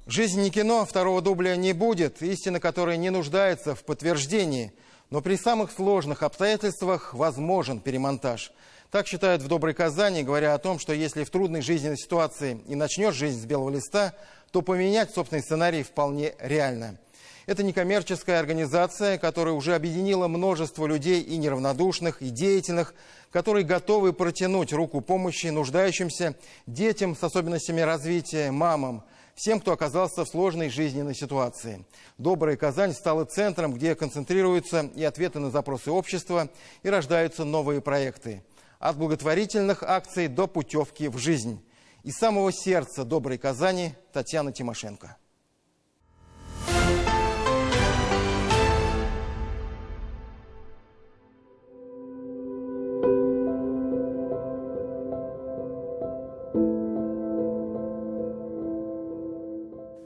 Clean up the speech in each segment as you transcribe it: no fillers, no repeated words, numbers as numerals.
Жизнь не кино, второго дубля не будет, истина которой не нуждается в подтверждении. Но при самых сложных обстоятельствах возможен перемонтаж. Так считают в «Доброй Казани», говоря о том, что если в трудной жизненной ситуации и начнешь жизнь с белого листа, то поменять собственный сценарий вполне реально. Это некоммерческая организация, которая уже объединила множество людей и неравнодушных, и деятельных, которые готовы протянуть руку помощи нуждающимся, детям с особенностями развития, мамам, всем, кто оказался в сложной жизненной ситуации. «Добрая Казань» стала центром, где концентрируются и ответы на запросы общества, и рождаются новые проекты. От благотворительных акций до путевки в жизнь. Из самого сердца «Доброй Казани» Татьяна Тимошенко.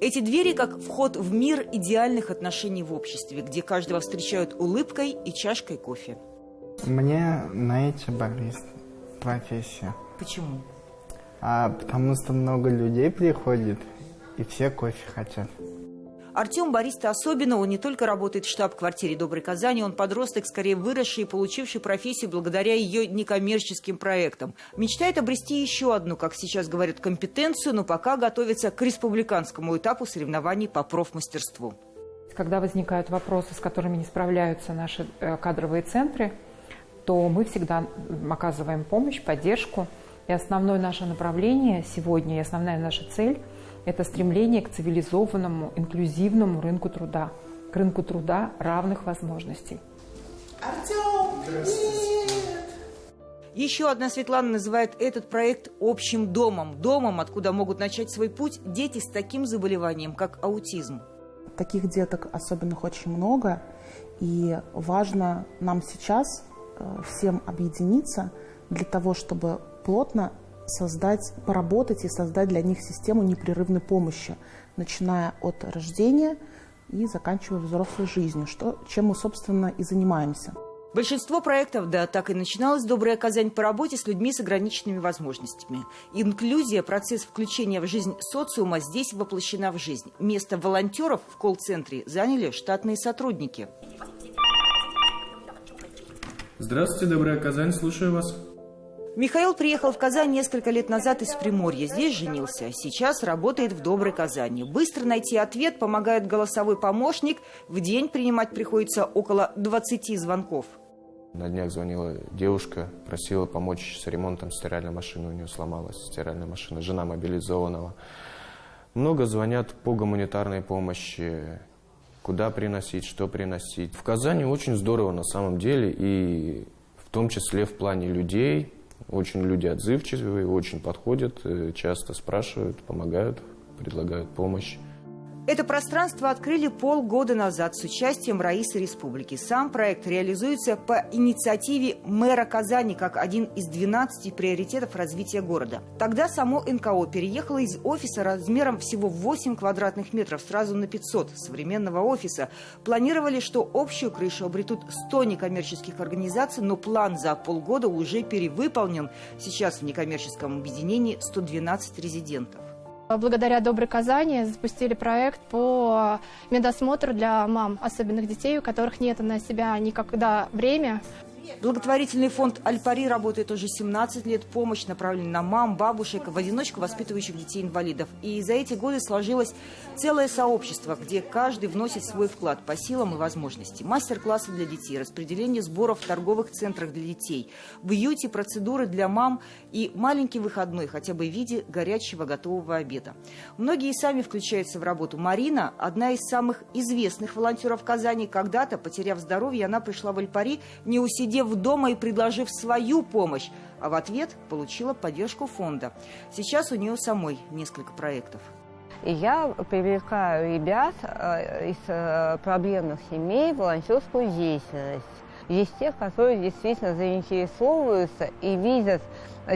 Эти двери как вход в мир идеальных отношений в обществе, где каждого встречают улыбкой и чашкой кофе. Мне нравится бариста, профессия. Почему? Потому что много людей приходит, и все кофе хотят. Артем бариста особенно, он не только работает в штаб-квартире «Доброй Казани», он подросток, скорее выросший и получивший профессию благодаря ее некоммерческим проектам. Мечтает обрести еще одну, как сейчас говорят, компетенцию, но пока готовится к республиканскому этапу соревнований по профмастерству. Когда возникают вопросы, с которыми не справляются наши кадровые центры, то мы всегда оказываем помощь, поддержку. И основное наше направление сегодня, и основная наша цель – это стремление к цивилизованному, инклюзивному рынку труда, к рынку труда равных возможностей. Артем, привет! Еще одна Светлана называет этот проект общим домом. Домом, откуда могут начать свой путь дети с таким заболеванием, как аутизм. Таких деток особенных очень много. И важно нам сейчас всем объединиться для того, чтобы плотно поработать и создать для них систему непрерывной помощи, начиная от рождения и заканчивая взрослой жизнью, чем мы, собственно, и занимаемся. Большинство проектов, да, так и начиналась «Добрая Казань» по работе с людьми с ограниченными возможностями. Инклюзия, процесс включения в жизнь социума здесь воплощена в жизнь. Место волонтеров в колл-центре заняли штатные сотрудники. Здравствуйте, «Добрая Казань», слушаю вас. Михаил приехал в Казань несколько лет назад из Приморья. Здесь женился. Сейчас работает в «Доброй Казани». Быстро найти ответ помогает голосовой помощник. В день принимать приходится около 20 звонков. На днях звонила девушка, просила помочь с ремонтом стиральной машины. У нее сломалась стиральная машина, жена мобилизованного. Много звонят по гуманитарной помощи. Куда приносить, что приносить. В Казани очень здорово на самом деле. И в том числе в плане людей. Очень люди отзывчивые, очень подходят, часто спрашивают, помогают, предлагают помощь. Это пространство открыли полгода назад с участием Раисы Республики. Сам проект реализуется по инициативе мэра Казани как один из 12 приоритетов развития города. Тогда само НКО переехало из офиса размером всего 8 квадратных метров сразу на 500 современного офиса. Планировали, что общую крышу обретут 100 некоммерческих организаций, но план за полгода уже перевыполнен. Сейчас в некоммерческом объединении 112 резидентов. Благодаря «Доброй Казани» запустили проект по медосмотру для мам особенных детей, у которых нет на себя никогда времени. Благотворительный фонд «Аль-Пари» работает уже 17 лет. Помощь направлена на мам, бабушек, в одиночку воспитывающих детей-инвалидов. И за эти годы сложилось целое сообщество, где каждый вносит свой вклад по силам и возможности. Мастер-классы для детей, распределение сборов в торговых центрах для детей, бьюти-процедуры для мам и маленький выходной, хотя бы в виде горячего готового обеда. Многие сами включаются в работу. Марина – одна из самых известных волонтеров Казани. Когда-то, потеряв здоровье, она пришла в «Аль-Пари», не усидев дома и предложив свою помощь, а в ответ получила поддержку фонда. Сейчас у нее самой несколько проектов. И я привлекаю ребят из проблемных семей в волонтерскую деятельность. Есть те, которые действительно заинтересовываются и видят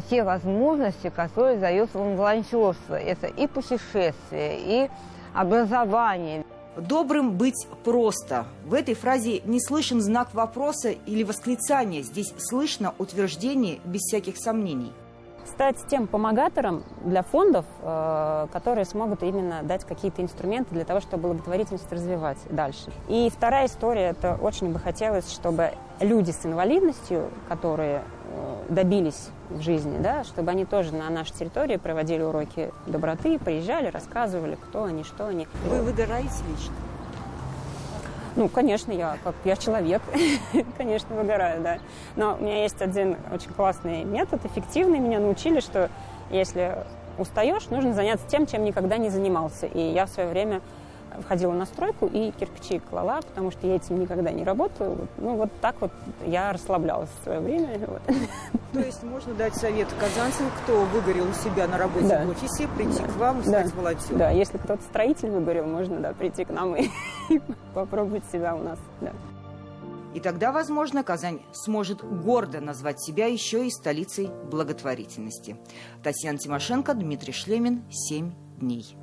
те возможности, которые дает вам волонтерство. Это и путешествия, и образование. Добрым быть просто. В этой фразе не слышен знак вопроса или восклицания. Здесь слышно утверждение без всяких сомнений. стать тем помогатором для фондов, которые смогут именно дать какие-то инструменты для того, чтобы благотворительность развивать дальше. И вторая история, это очень бы хотелось, чтобы люди с инвалидностью, которые добились в жизни, да, чтобы они тоже на нашей территории проводили уроки доброты, приезжали, рассказывали, кто они, что они. Вы выгораете лично? Ну, конечно, я человек, конечно, выгораю, да. Но у меня есть один очень классный метод, эффективный. Меня научили, что если устаешь, нужно заняться тем, чем никогда не занимался. И я в свое время входила на стройку и кирпичи клала, потому что я этим никогда не работала. Ну, вот так вот я расслаблялась в свое время. Вот. То есть можно дать совет казанцам, кто выгорел у себя на работе в офисе, прийти к вам и стать волонтером? Да, если кто-то строитель выгорел, можно прийти к нам и попробовать себя у нас. Да. И тогда, возможно, Казань сможет гордо назвать себя еще и столицей благотворительности. Татьяна Тимошенко, Дмитрий Шлемин. 7 дней.